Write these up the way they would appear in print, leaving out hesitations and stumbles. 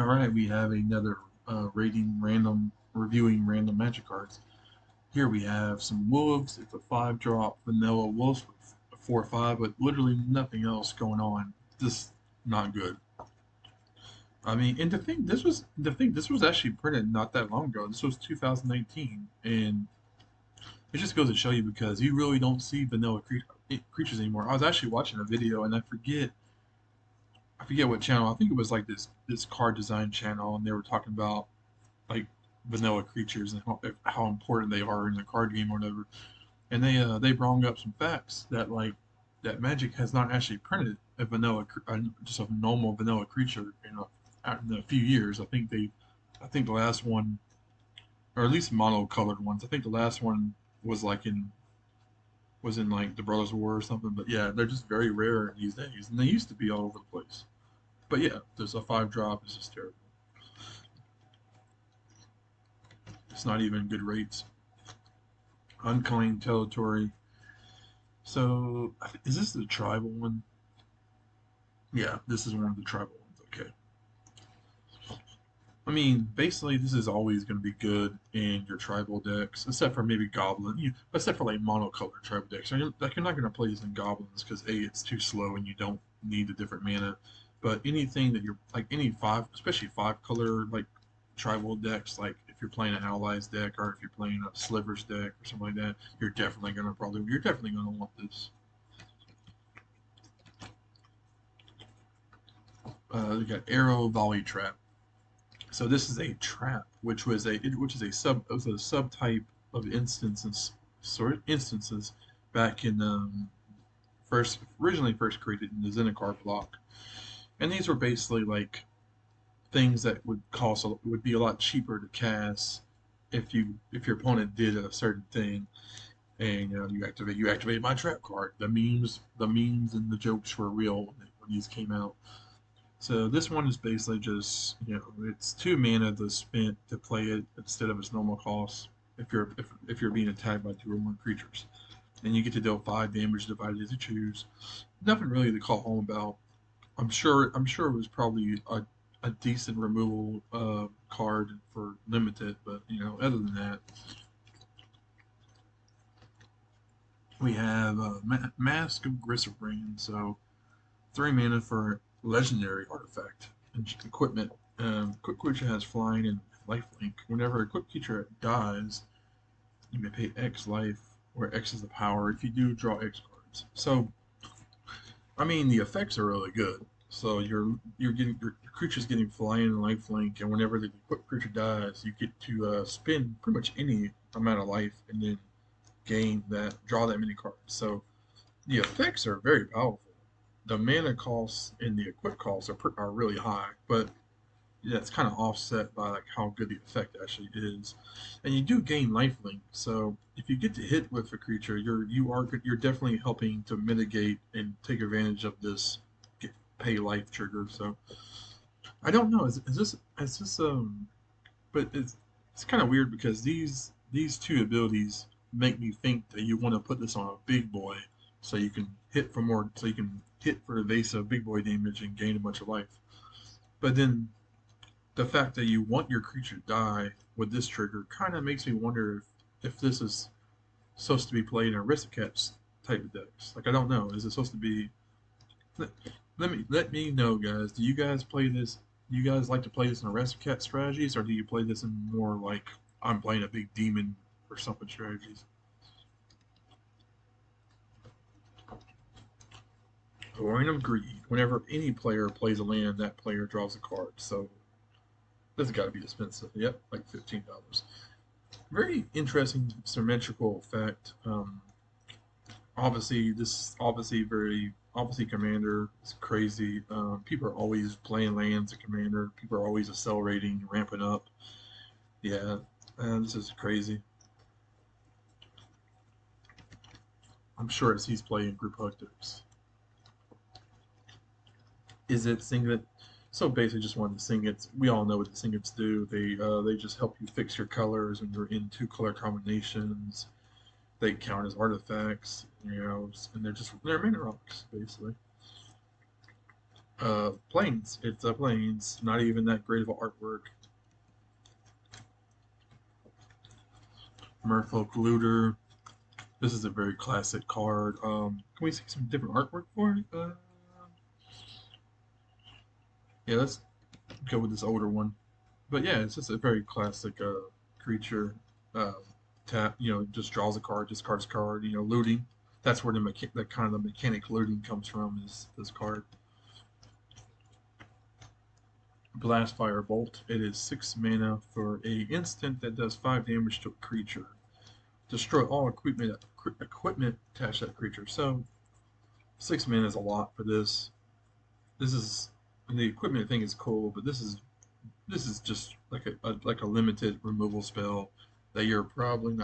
All right, we have another reviewing random magic cards. Here we have some wolves. It's a 5 drop vanilla wolves with a 4/5, but literally nothing else going on. Just not good. I mean, and this was actually printed not that long ago. This was 2019, and it just goes to show you because you really don't see creatures anymore. I was actually watching a video, and I forget what channel. I think it was like this card design channel, and they were talking about like vanilla creatures and how important they are in the card game or whatever. And they brought up some facts that that Magic has not actually printed a just a normal vanilla creature in a few years. I think the last one, or at least mono-colored ones. I think the last one was in like the Brothers War or something. But yeah, they're just very rare these days, and they used to be all over the place. But yeah, there's a 5 drop. It's just terrible. It's not even good rates. Unclaimed territory. So, is this the tribal one? Yeah, this is one of the tribal ones. Okay. I mean, basically, this is always going to be good in your tribal decks, except for maybe goblin. Except for like monocolored tribal decks. Like you're not going to play these in goblins because it's too slow and you don't need the different mana. But anything that you're like any five, especially 5 color like tribal decks, like if you're playing an allies deck or if you're playing a slivers deck or something like that, you're definitely gonna want this. We got arrow volley trap. So this is a trap, which is a subtype of instances back in originally first created in the Zendikar block, and these were basically like things that would be a lot cheaper to cast if your opponent did a certain thing, and you activate my trap card. The memes and the jokes were real when these came out. So this one is basically just it's 2 mana to spent to play it instead of its normal cost if you're being attacked by 2 or more creatures, and you get to deal 5 damage divided as you choose. Nothing really to call home about. I'm sure it was probably a decent removal card for limited, but other than that, we have Mask of Griselbrand. So 3 mana for legendary artifact and equipment. Quick creature has flying and lifelink. Whenever a quick creature dies, you may pay X life, where X is the power. If you do, draw X cards. So, I mean, the effects are really good. So you're getting your creature's getting flying and lifelink, and whenever the quick creature dies, you get to spend pretty much any amount of life and then draw that many cards. So the effects are very powerful. The mana costs and the equip costs are really high, but that's kind of offset by like how good the effect actually is. And you do gain lifelink, so if you get to hit with a creature, you're definitely helping to mitigate and take advantage of this pay life trigger. So I don't know, is this but it's kind of weird because these 2 abilities make me think that you want to put this on a big boy so you can hit for evasive big boy damage and gain a bunch of life. But then the fact that you want your creature to die with this trigger kind of makes me wonder if this is supposed to be played in Aristocats type of decks. Like I don't know, is it supposed to be? Let me know, guys. Do you guys play this? Do you guys like to play this in Aristocrat strategies, or do you play this in more like I'm playing a big demon or something strategies? Coin of Greed. Whenever any player plays a land, that player draws a card. So this has got to be expensive. Yep, like $15. Very interesting symmetrical effect. Obviously commander is crazy. People are always playing lands at commander. People are always accelerating, ramping up. Yeah, this is crazy. I'm sure it's he's playing group hunters. Is it singlet? So basically, just one of the singlets. We all know what the singlets do. They just help you fix your colors when you're in 2 color combinations. They count as artifacts, and they're mana rocks basically. Planes. It's a planes. Not even that great of a artwork. Merfolk looter. This is a very classic card. Can we see some different artwork for it? Yeah, let's go with this older one. But yeah, it's just a very classic creature. Uh, Tap, just draws a card, discards a card. Looting. That's where the kind of the mechanic looting comes from. Is this card? Blastfire Bolt. It is 6 mana for a instant that does 5 damage to a creature. Destroy all equipment attached to that creature. So 6 mana is a lot for this. This is the equipment thing is cool, but this is just like a limited removal spell that you're probably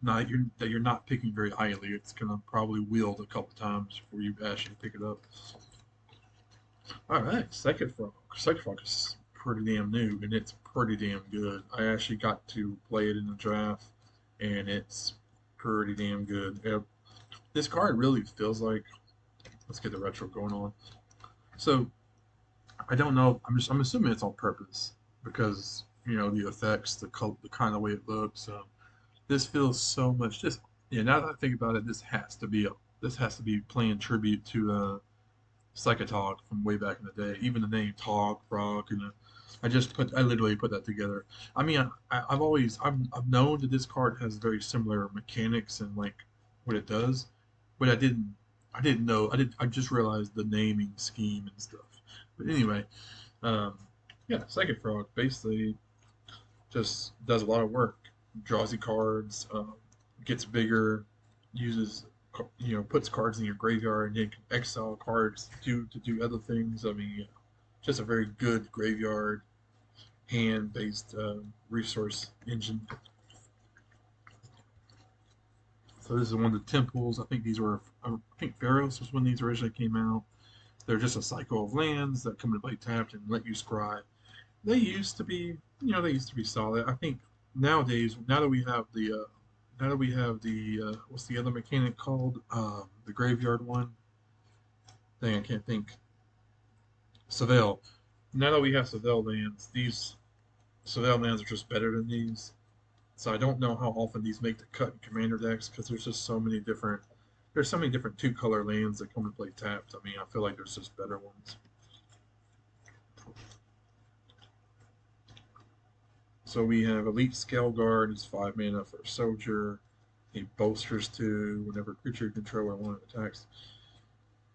that you're not picking very highly. It's gonna probably wield a couple times before you actually pick it up. All right, Second Frog. Second Frog is pretty damn new, and it's pretty damn good. I actually got to play it in the draft, and it's pretty damn good. This card really feels like. Let's get the retro going on. So I don't know. I'm assuming it's on purpose because the effects, the kind of way it looks. This feels so much. Just yeah. Now that I think about it, this has to be playing tribute to Psychotog from way back in the day. Even the name Tog Frog, I literally put that together. I mean, I've known that this card has very similar mechanics and like what it does, but I didn't know I just realized the naming scheme and stuff. But anyway, um, yeah, Psychic Frog basically just does a lot of work. Draws you cards, gets bigger, uses puts cards in your graveyard, and you can exile cards to do other things. I mean, just a very good graveyard hand-based resource engine. So this is one of the temples. I think Pharaohs was when these originally came out. They're just a cycle of lands that come into play tapped and let you scry. They used to be, they used to be solid. I think nowadays, now that we have the, what's the other mechanic called? The graveyard one. Dang, I can't think. Savale. Now that we have Savale lands, these Savale lands are just better than these. So I don't know how often these make the cut in commander decks because there's so many different 2-color lands that come and play tapped. I mean, I feel like there's just better ones. So we have Elite Scaleguard is 5 mana for a soldier. He bolsters 2 whenever creature controller 1 attacks.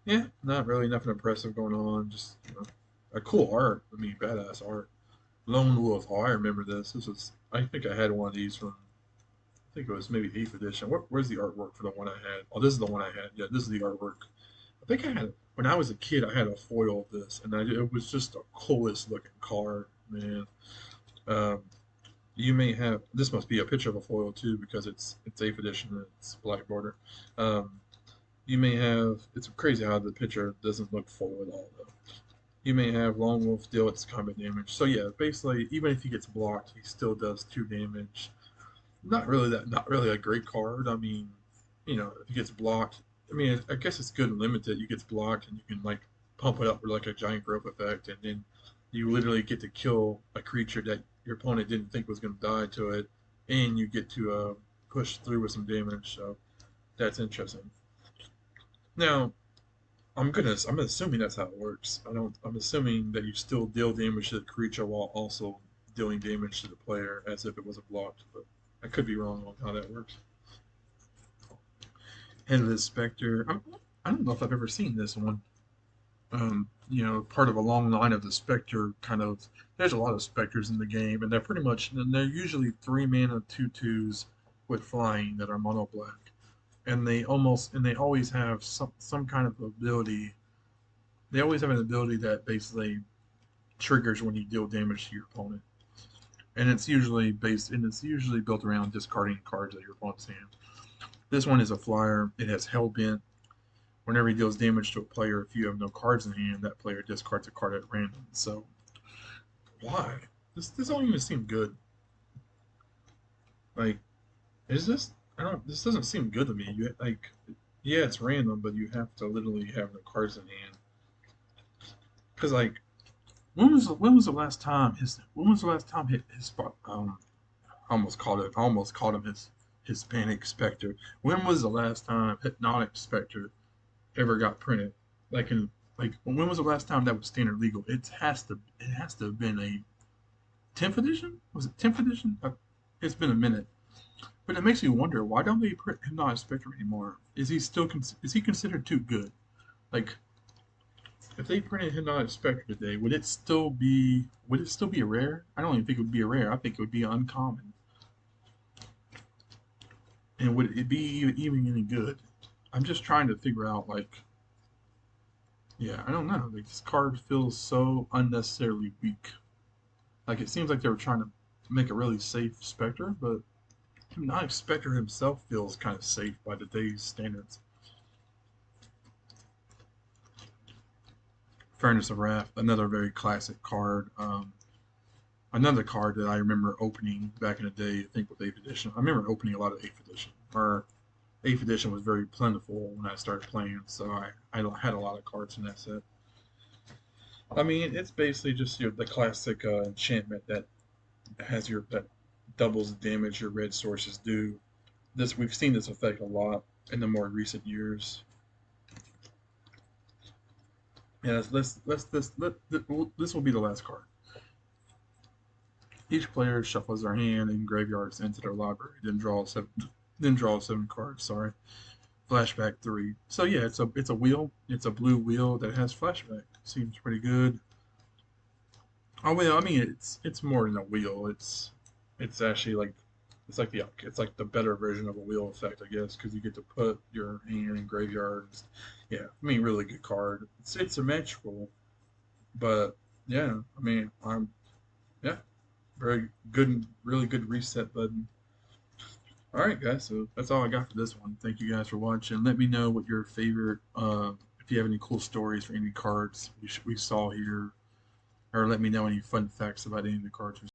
Yeah, not really nothing impressive going on. Just a cool art. I mean, badass art. Lone Wolf. Oh, I remember this. I think I had one of these from. I think it was maybe 8th edition. Where's the artwork for the one I had? Oh, this is the one I had. Yeah, this is the artwork. I think I had when I was a kid. I had a foil of this, and it was just the coolest looking card, man. Um, you may have this must be a picture of a foil too because it's 8th edition and it's black border. Um, you may have it's crazy how the picture doesn't look full at all though. You may have Lone Wolf deal its combat damage. So yeah, basically even if he gets blocked, he still does 2 damage. Not really a great card. I mean, if he gets blocked, I mean I guess it's good and limited. You gets blocked and you can like pump it up with like a giant growth effect and then you literally get to kill a creature that your opponent didn't think was going to die to it, and you get to push through with some damage. So that's interesting. Now, I'm assuming that's how it works. I'm assuming that you still deal damage to the creature while also dealing damage to the player as if it was a blocked, but I could be wrong on how that works. Headless specter. I don't know if I've ever seen this one. Part of a long line of the specter kind of. There's a lot of specters in the game, and they're usually 3 mana 2/2s with flying that are mono black, and they always have some kind of ability. They always have an ability that basically triggers when you deal damage to your opponent, and it's usually built around discarding cards at your opponent's hand. This one is a flyer. It has Hellbent. Whenever he deals damage to a player, if you have no cards in hand, that player discards a card at random. So why? This don't even seem good. Like, is this? I don't. This doesn't seem good to me. Yeah, it's random, but you have to literally have the cards in hand. Because like, when was the last time his I almost called him his Hispanic Spectre. When was the last time Hypnotic Spectre ever got printed? Like in when was the last time that was standard legal? It has to have been a 10th edition. Was it 10th edition? It's been a minute, but it makes me wonder why don't they print Hypnotic Spectre anymore? Is he considered too good? Like if they printed Hypnotic Spectre today, would it still be a rare? I don't even think it would be a rare. I think it would be uncommon. And would it be even any good? I'm just trying to figure out like yeah, I don't know. Like this card feels so unnecessarily weak. Like it seems like they were trying to make a really safe Spectre, but Hypnotic Spectre himself feels kind of safe by today's standards. Furnace of Wrath, another very classic card. Another card that I remember opening back in the day, I think with 8th edition. I remember opening a lot of 8th edition. Or 8th edition was very plentiful when I started playing, so I had a lot of cards in that set. I mean, it's basically just the classic enchantment that doubles the damage your red sources do. This we've seen this effect a lot in the more recent years. Yeah, this will be the last card. Each player shuffles their hand and graveyards into their library, then draw 7 cards. Sorry, flashback 3. So yeah, it's a wheel. It's a blue wheel that has flashback. Seems pretty good. Oh well, I mean it's more than a wheel. It's actually like it's like the better version of a wheel effect, I guess, because you get to put your hand in graveyards. Yeah, I mean really good card. It's symmetrical, but yeah, I mean yeah, very good, really good reset button. All right, guys. So that's all I got for this one. Thank you guys for watching. Let me know what your favorite, if you have any cool stories for any cards we saw here, or let me know any fun facts about any of the cards we